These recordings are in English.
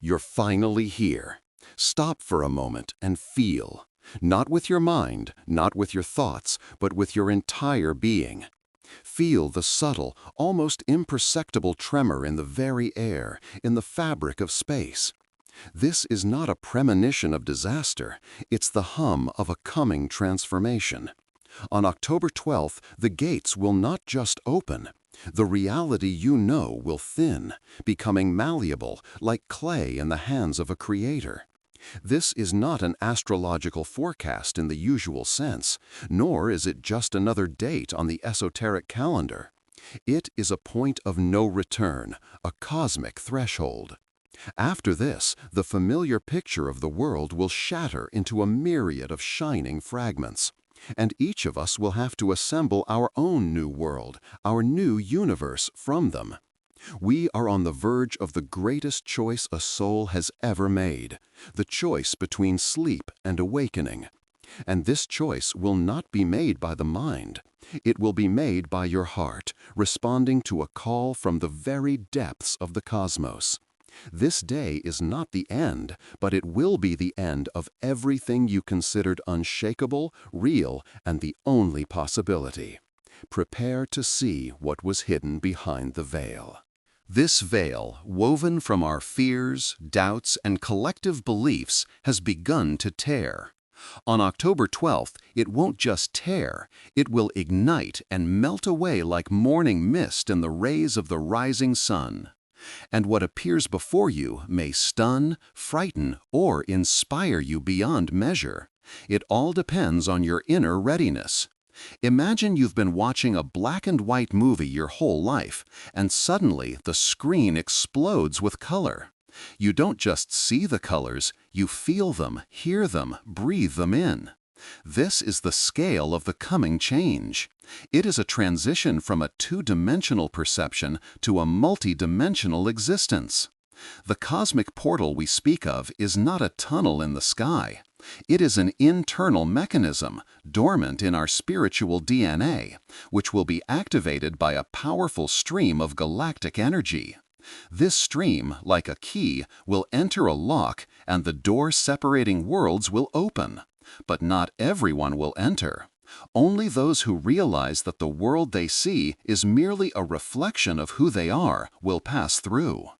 You're finally here. Stop for a moment and feel. Not with your mind, not with your thoughts, but with your entire being. Feel the subtle, almost imperceptible tremor in the very air, in the fabric of space. This is not a premonition of disaster, it's the hum of a coming transformation. On October 12th, the gates will not just open. The reality you know will thin, becoming malleable like clay in the hands of a creator. This is not an astrological forecast in the usual sense, nor is it just another date on the esoteric calendar. It is a point of no return, a cosmic threshold. After this, the familiar picture of the world will shatter into a myriad of shining fragments. And each of us will have to assemble our own new world, our new universe from them. We are on the verge of the greatest choice a soul has ever made, the choice between sleep and awakening. And this choice will not be made by the mind. It will be made by your heart, responding to a call from the very depths of the cosmos. This day is not the end, but it will be the end of everything you considered unshakable, real, and the only possibility. Prepare to see what was hidden behind the veil. This veil, woven from our fears, doubts, and collective beliefs, has begun to tear. On October 12th, it won't just tear, it will ignite and melt away like morning mist in the rays of the rising sun. And what appears before you may stun, frighten, or inspire you beyond measure. It all depends on your inner readiness. Imagine you've been watching a black and white movie your whole life, and suddenly the screen explodes with color. You don't just see the colors, you feel them, hear them, breathe them in. This is the scale of the coming change. It is a transition from a two-dimensional perception to a multi-dimensional existence. The cosmic portal we speak of is not a tunnel in the sky. It is an internal mechanism, dormant in our spiritual DNA, which will be activated by a powerful stream of galactic energy. This stream, like a key, will enter a lock and the door separating worlds will open. But not everyone will enter. Only those who realize that the world they see is merely a reflection of who they are will pass through.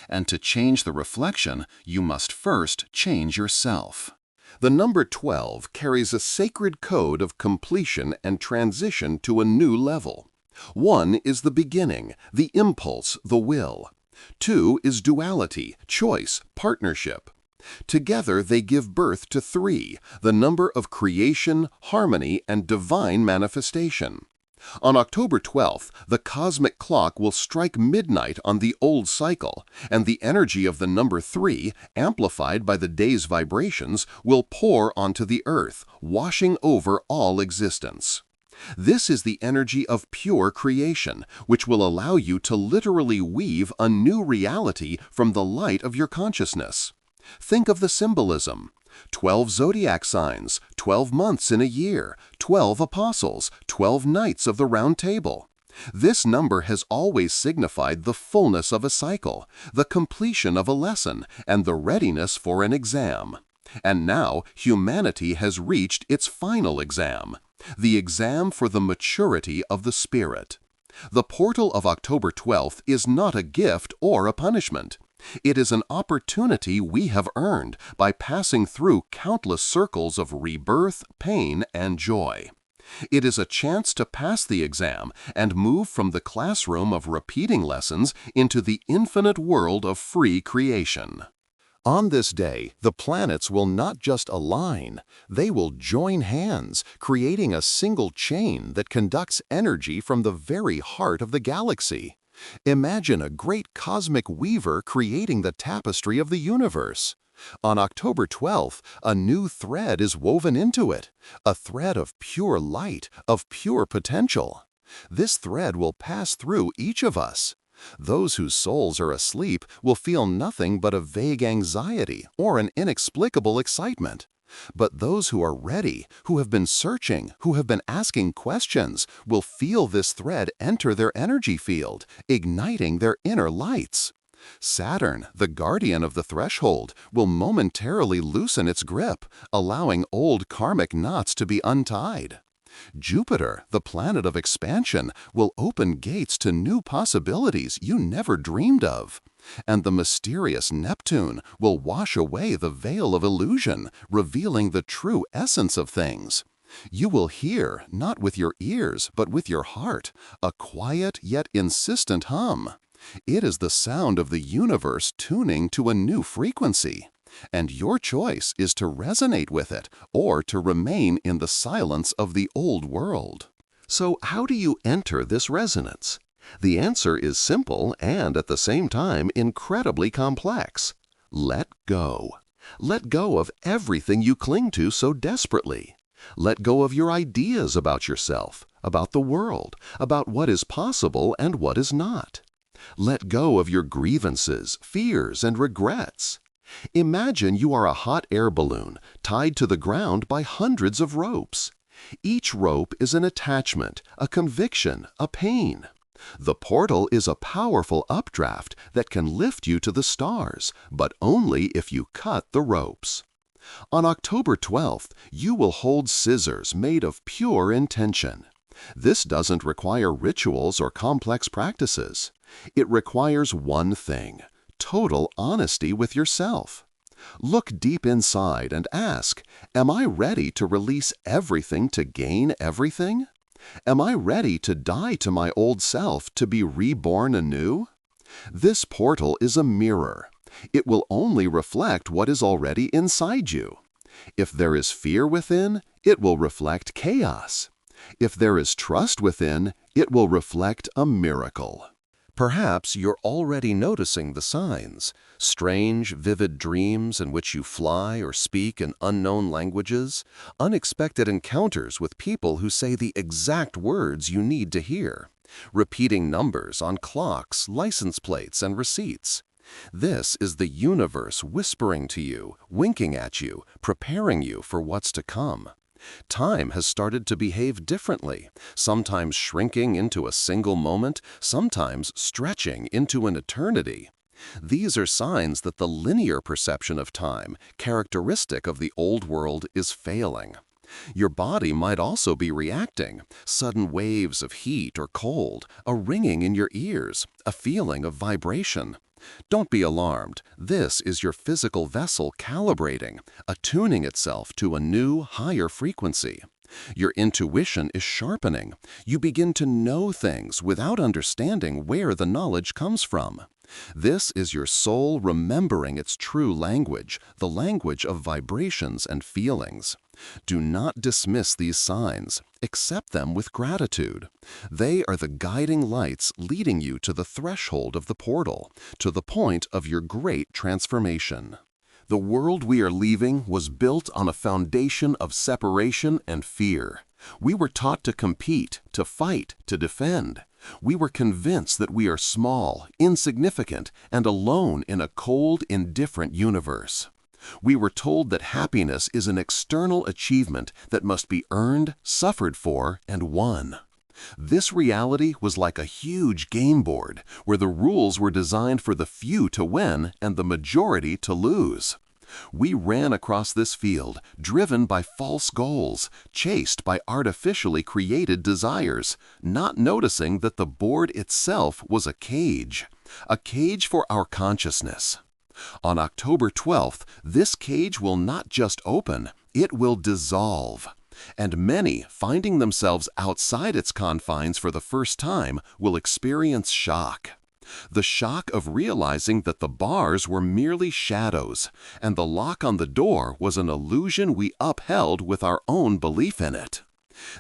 And to change the reflection, you must first change yourself. The number 12 carries a sacred code of completion and transition to a new level. 1 is the beginning, the impulse, the will. 2 is duality, choice, partnership. Together they give birth to 3, the number of creation, harmony, and divine manifestation. On October 12th, the cosmic clock will strike midnight on the old cycle, and the energy of the number 3, amplified by the day's vibrations, will pour onto the earth, washing over all existence. This is the energy of pure creation, which will allow you to literally weave a new reality from the light of your consciousness. Think of the symbolism. 12 zodiac signs, 12 months in a year, 12 apostles, 12 knights of the Round Table. This number has always signified the fullness of a cycle, the completion of a lesson, and the readiness for an exam. And now humanity has reached its final exam, the exam for the maturity of the spirit. The portal of October 12th is not a gift or a punishment. It is an opportunity we have earned by passing through countless circles of rebirth, pain, and joy. It is a chance to pass the exam and move from the classroom of repeating lessons into the infinite world of free creation. On this day, the planets will not just align, they will join hands, creating a single chain that conducts energy from the very heart of the galaxy. Imagine a great cosmic weaver creating the tapestry of the universe. On October 12th, a new thread is woven into it, a thread of pure light, of pure potential. This thread will pass through each of us. Those whose souls are asleep will feel nothing but a vague anxiety or an inexplicable excitement. But those who are ready, who have been searching, who have been asking questions, will feel this thread enter their energy field, igniting their inner lights. Saturn, the guardian of the threshold, will momentarily loosen its grip, allowing old karmic knots to be untied. Jupiter, the planet of expansion, will open gates to new possibilities you never dreamed of. And the mysterious Neptune will wash away the veil of illusion, revealing the true essence of things. You will hear, not with your ears, but with your heart, a quiet yet insistent hum. It is the sound of the universe tuning to a new frequency. And your choice is to resonate with it or to remain in the silence of the old world. So how do you enter this resonance? The answer is simple and at the same time incredibly complex. Let go. Let go of everything you cling to so desperately. Let go of your ideas about yourself, about the world, about what is possible and what is not. Let go of your grievances, fears, and regrets. Imagine you are a hot air balloon tied to the ground by hundreds of ropes. Each rope is an attachment, a conviction, a pain. The portal is a powerful updraft that can lift you to the stars, but only if you cut the ropes. On October 12th, you will hold scissors made of pure intention. This doesn't require rituals or complex practices. It requires one thing: total honesty with yourself. Look deep inside and ask, am I ready to release everything to gain everything? Am I ready to die to my old self to be reborn anew? This portal is a mirror. It will only reflect what is already inside you. If there is fear within, it will reflect chaos. If there is trust within, it will reflect a miracle. Perhaps you're already noticing the signs: strange, vivid dreams in which you fly or speak in unknown languages, unexpected encounters with people who say the exact words you need to hear, repeating numbers on clocks, license plates, and receipts. This is the universe whispering to you, winking at you, preparing you for what's to come. Time has started to behave differently, sometimes shrinking into a single moment, sometimes stretching into an eternity. These are signs that the linear perception of time, characteristic of the old world, is failing. Your body might also be reacting: sudden waves of heat or cold, a ringing in your ears, a feeling of vibration. Don't be alarmed. This is your physical vessel calibrating, attuning itself to a new, higher frequency. Your intuition is sharpening. You begin to know things without understanding where the knowledge comes from. This is your soul remembering its true language, the language of vibrations and feelings. Do not dismiss these signs. Accept them with gratitude. They are the guiding lights leading you to the threshold of the portal, to the point of your great transformation. The world we are leaving was built on a foundation of separation and fear. We were taught to compete, to fight, to defend. We were convinced that we are small, insignificant, and alone in a cold, indifferent universe. We were told that happiness is an external achievement that must be earned, suffered for, and won. This reality was like a huge game board where the rules were designed for the few to win and the majority to lose. We ran across this field, driven by false goals, chased by artificially created desires, not noticing that the board itself was a cage for our consciousness. On October 12th, this cage will not just open, it will dissolve. And many, finding themselves outside its confines for the first time, will experience shock. The shock of realizing that the bars were merely shadows, and the lock on the door was an illusion we upheld with our own belief in it.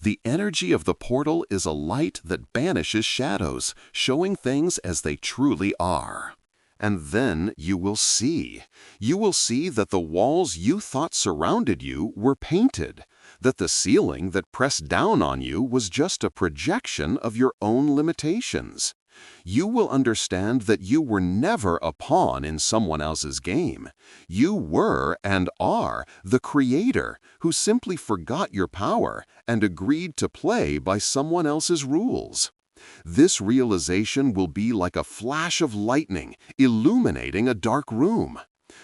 The energy of the portal is a light that banishes shadows, showing things as they truly are. And then you will see. You will see that the walls you thought surrounded you were painted, that the ceiling that pressed down on you was just a projection of your own limitations. You will understand that you were never a pawn in someone else's game. You were and are the creator who simply forgot your power and agreed to play by someone else's rules. This realization will be like a flash of lightning illuminating a dark room.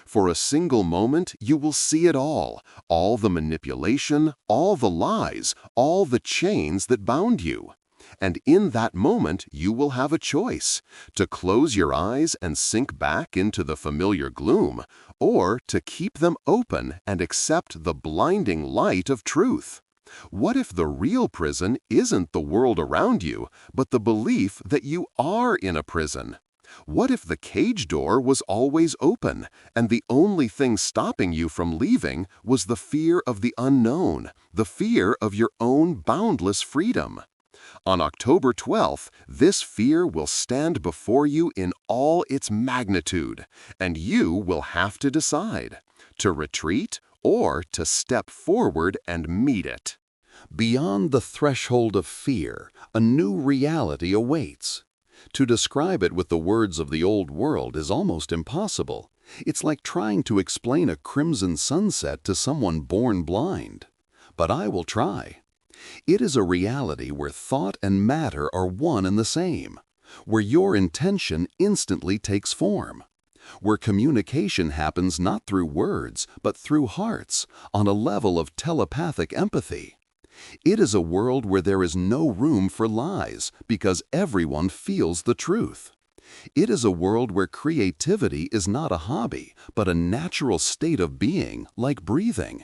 For a single moment, you will see it all the manipulation, all the lies, all the chains that bound you. And in that moment, you will have a choice: to close your eyes and sink back into the familiar gloom, or to keep them open and accept the blinding light of truth. What if the real prison isn't the world around you, but the belief that you are in a prison? What if the cage door was always open, and the only thing stopping you from leaving was the fear of the unknown, the fear of your own boundless freedom? On October 12th, this fear will stand before you in all its magnitude, and you will have to decide: to retreat or to step forward and meet it. Beyond the threshold of fear, a new reality awaits. To describe it with the words of the old world is almost impossible. It's like trying to explain a crimson sunset to someone born blind. But I will try. It is a reality where thought and matter are one and the same, where your intention instantly takes form, where communication happens not through words, but through hearts, on a level of telepathic empathy. It is a world where there is no room for lies because everyone feels the truth. It is a world where creativity is not a hobby, but a natural state of being, like breathing.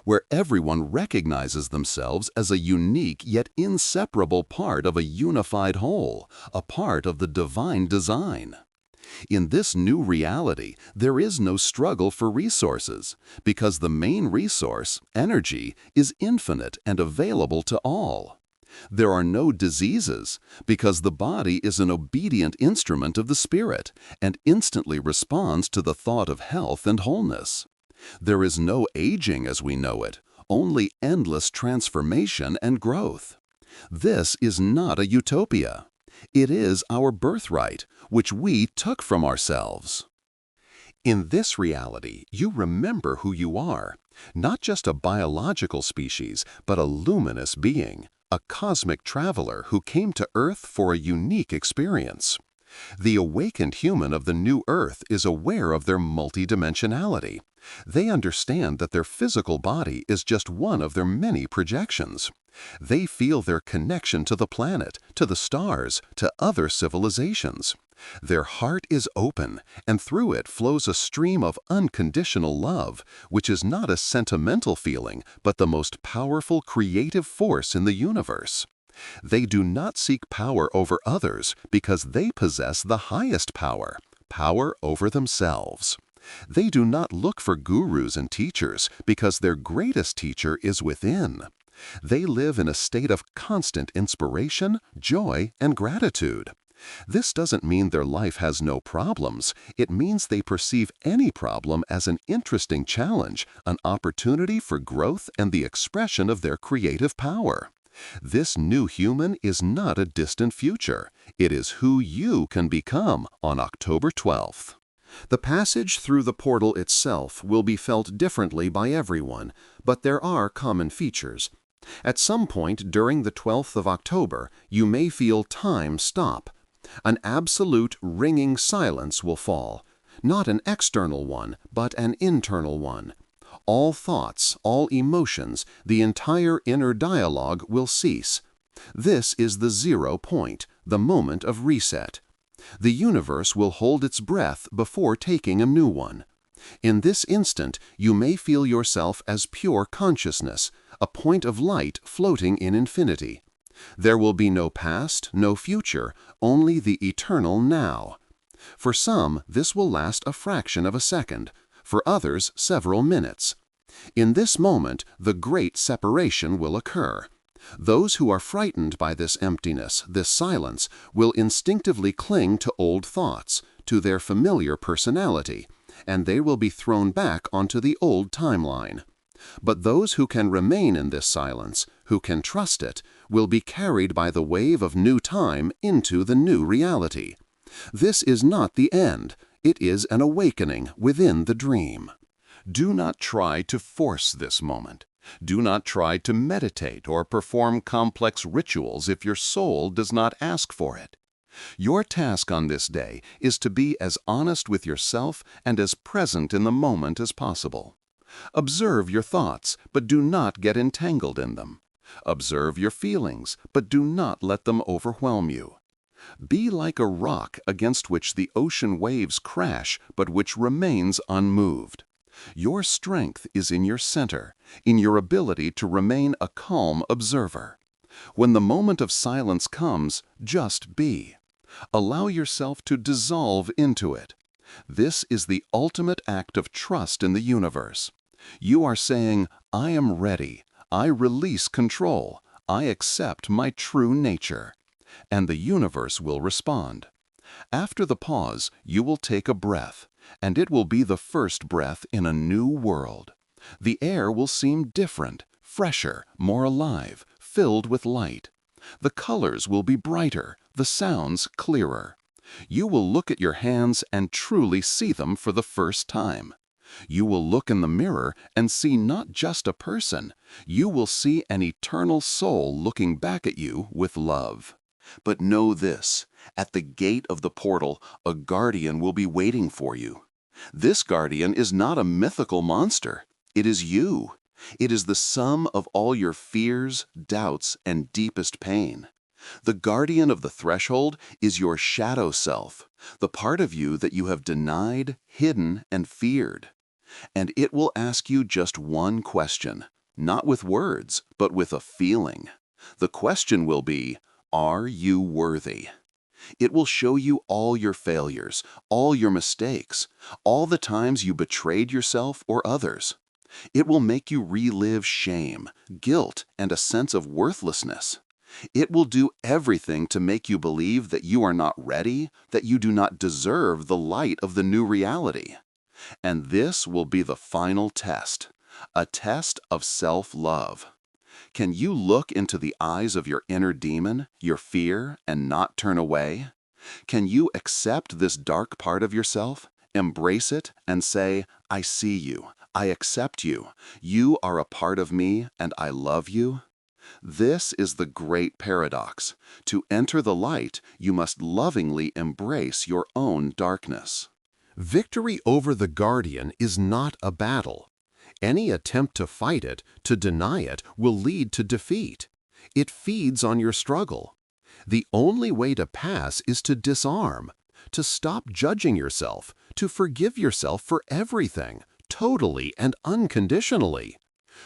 Where everyone recognizes themselves as a unique yet inseparable part of a unified whole, a part of the divine design. In this new reality, there is no struggle for resources, because the main resource, energy, is infinite and available to all. There are no diseases, because the body is an obedient instrument of the spirit and instantly responds to the thought of health and wholeness. There is no aging as we know it, only endless transformation and growth. This is not a utopia. It is our birthright, which we took from ourselves. In this reality, you remember who you are, not just a biological species, but a luminous being, a cosmic traveler who came to Earth for a unique experience. The awakened human of the new Earth is aware of their multidimensionality. They understand that their physical body is just one of their many projections. They feel their connection to the planet, to the stars, to other civilizations. Their heart is open, and through it flows a stream of unconditional love, which is not a sentimental feeling, but the most powerful creative force in the universe. They do not seek power over others because they possess the highest power, power over themselves. They do not look for gurus and teachers because their greatest teacher is within. They live in a state of constant inspiration, joy, and gratitude. This doesn't mean their life has no problems. It means they perceive any problem as an interesting challenge, an opportunity for growth and the expression of their creative power. This new human is not a distant future. It is who you can become on October 12th. The passage through the portal itself will be felt differently by everyone, but there are common features. At some point during the 12th of October, you may feel time stop. An absolute ringing silence will fall, not an external one, but an internal one. All thoughts, all emotions, the entire inner dialogue will cease. This is the 0 point, the moment of reset. The universe will hold its breath before taking a new one. In this instant, you may feel yourself as pure consciousness, a point of light floating in infinity. There will be no past, no future, only the eternal now. For some, this will last a fraction of a second, for others several minutes. In this moment, the great separation will occur. Those who are frightened by this emptiness, this silence, will instinctively cling to old thoughts, to their familiar personality, and they will be thrown back onto the old timeline. But those who can remain in this silence, who can trust it, will be carried by the wave of new time into the new reality. This is not the end. It is an awakening within the dream. Do not try to force this moment. Do not try to meditate or perform complex rituals if your soul does not ask for it. Your task on this day is to be as honest with yourself and as present in the moment as possible. Observe your thoughts, but do not get entangled in them. Observe your feelings, but do not let them overwhelm you. Be like a rock against which the ocean waves crash, but which remains unmoved. Your strength is in your center, in your ability to remain a calm observer. When the moment of silence comes, just be. Allow yourself to dissolve into it. This is the ultimate act of trust in the universe. You are saying, I am ready. I release control. I accept my true nature. And the universe will respond. After the pause, you will take a breath, and it will be the first breath in a new world. The air will seem different, fresher, more alive, filled with light. The colors will be brighter, the sounds clearer. You will look at your hands and truly see them for the first time. You will look in the mirror and see not just a person, you will see an eternal soul looking back at you with love. But know this, at the gate of the portal, a guardian will be waiting for you. This guardian is not a mythical monster. It is you. It is the sum of all your fears, doubts, and deepest pain. The guardian of the threshold is your shadow self, the part of you that you have denied, hidden, and feared. And it will ask you just one question, not with words, but with a feeling. The question will be, are you worthy? It will show you all your failures, all your mistakes, all the times you betrayed yourself or others. It will make you relive shame, guilt, and a sense of worthlessness. It will do everything to make you believe that you are not ready, that you do not deserve the light of the new reality. And this will be the final test, a test of self-love. Can you look into the eyes of your inner demon, your fear, and not turn away? Can you accept this dark part of yourself, embrace it, and say, I see you, I accept you, you are a part of me, and I love you? This is the great paradox. To enter the light, you must lovingly embrace your own darkness. Victory over the guardian is not a battle. Any attempt to fight it, to deny it, will lead to defeat. It feeds on your struggle. The only way to pass is to disarm, to stop judging yourself, to forgive yourself for everything, totally and unconditionally.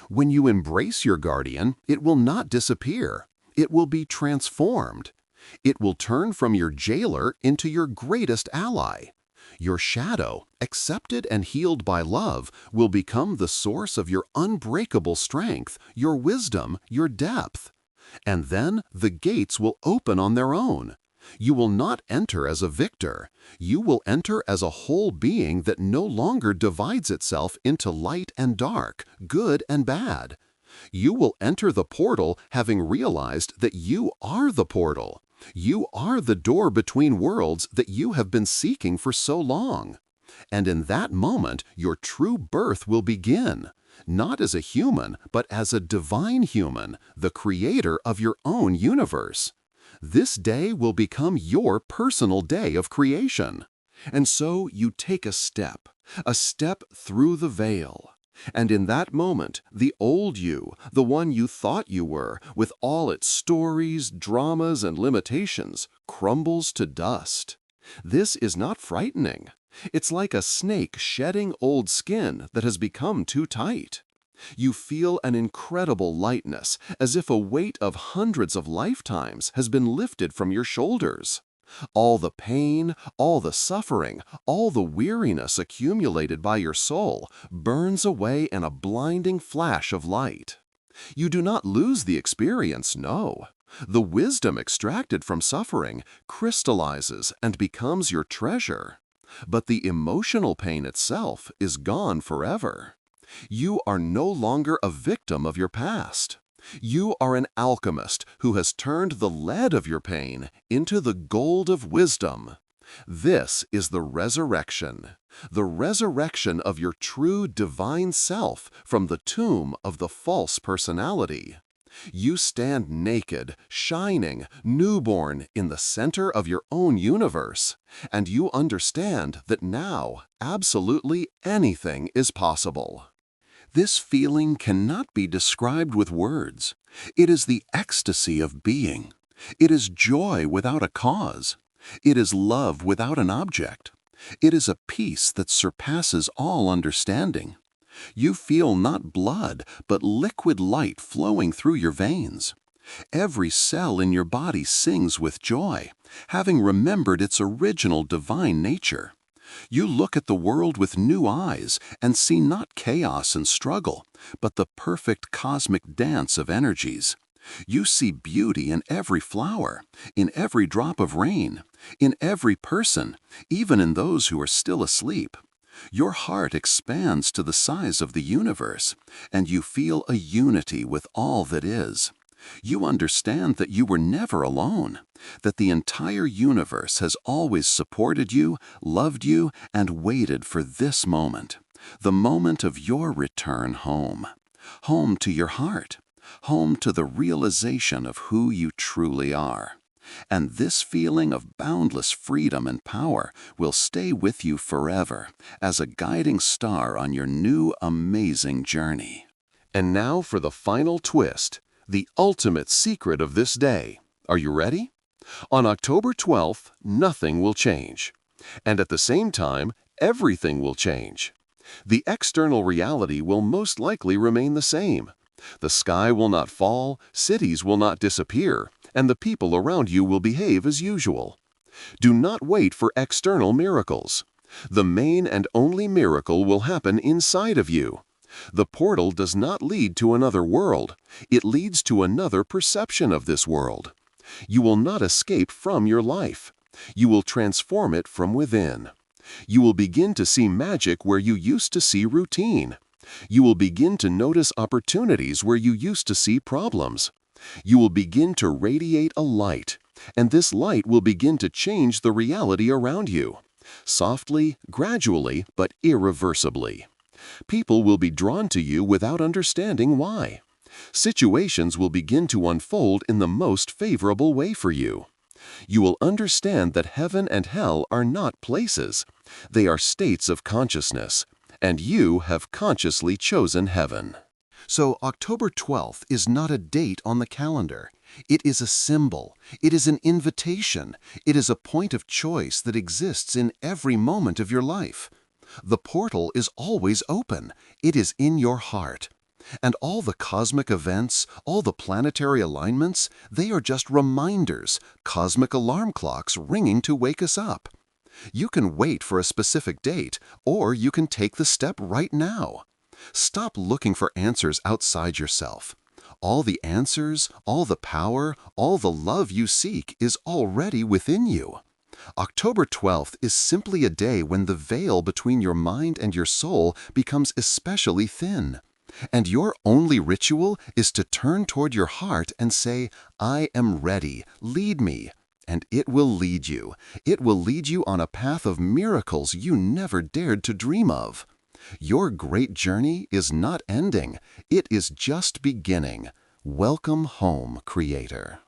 When you embrace your guardian, it will not disappear. It will be transformed. It will turn from your jailer into your greatest ally. Your shadow, accepted and healed by love, will become the source of your unbreakable strength, your wisdom, your depth. And then the gates will open on their own. You will not enter as a victor. You will enter as a whole being that no longer divides itself into light and dark, good and bad. You will enter the portal having realized that you are the portal. You are the door between worlds that you have been seeking for so long. And in that moment, your true birth will begin, not as a human, but as a divine human, the creator of your own universe. This day will become your personal day of creation. And so you take a step through the veil. And in that moment, the old you, the one you thought you were, with all its stories, dramas, and limitations, crumbles to dust. This is not frightening. It's like a snake shedding old skin that has become too tight. You feel an incredible lightness, as if a weight of hundreds of lifetimes has been lifted from your shoulders. All the pain, all the suffering, all the weariness accumulated by your soul burns away in a blinding flash of light. You do not lose the experience, no. The wisdom extracted from suffering crystallizes and becomes your treasure. But the emotional pain itself is gone forever. You are no longer a victim of your past. You are an alchemist who has turned the lead of your pain into the gold of wisdom. This is the resurrection of your true divine self from the tomb of the false personality. You stand naked, shining, newborn in the center of your own universe, and you understand that now absolutely anything is possible. This feeling cannot be described with words. It is the ecstasy of being. It is joy without a cause. It is love without an object. It is a peace that surpasses all understanding. You feel not blood, but liquid light flowing through your veins. Every cell in your body sings with joy, having remembered its original divine nature. You look at the world with new eyes and see not chaos and struggle, but the perfect cosmic dance of energies. You see beauty in every flower, in every drop of rain, in every person, even in those who are still asleep. Your heart expands to the size of the universe, and you feel a unity with all that is. You understand that you were never alone, that the entire universe has always supported you, loved you, and waited for this moment, the moment of your return home. Home to your heart, home to the realization of who you truly are. And this feeling of boundless freedom and power will stay with you forever as a guiding star on your new amazing journey. And now for the final twist, the ultimate secret of this day. Are you ready? On October 12th, nothing will change. And at the same time, everything will change. The external reality will most likely remain the same. The sky will not fall, cities will not disappear, and the people around you will behave as usual. Do not wait for external miracles. The main and only miracle will happen inside of you. The portal does not lead to another world. It leads to another perception of this world. You will not escape from your life. You will transform it from within. You will begin to see magic where you used to see routine. You will begin to notice opportunities where you used to see problems. You will begin to radiate a light, and this light will begin to change the reality around you. Softly, gradually, but irreversibly. People will be drawn to you without understanding why. Situations will begin to unfold in the most favorable way for you. You will understand that heaven and hell are not places. They are states of consciousness, and you have consciously chosen heaven. So October 12th is not a date on the calendar. It is a symbol. It is an invitation. It is a point of choice that exists in every moment of your life. The portal is always open. It is in your heart. And all the cosmic events, all the planetary alignments, they are just reminders, cosmic alarm clocks ringing to wake us up. You can wait for a specific date, or you can take the step right now. Stop looking for answers outside yourself. All the answers, all the power, all the love you seek is already within you. October 12th is simply a day when the veil between your mind and your soul becomes especially thin. And your only ritual is to turn toward your heart and say, "I am ready, lead me." And it will lead you. It will lead you on a path of miracles you never dared to dream of. Your great journey is not ending. It is just beginning. Welcome home, Creator.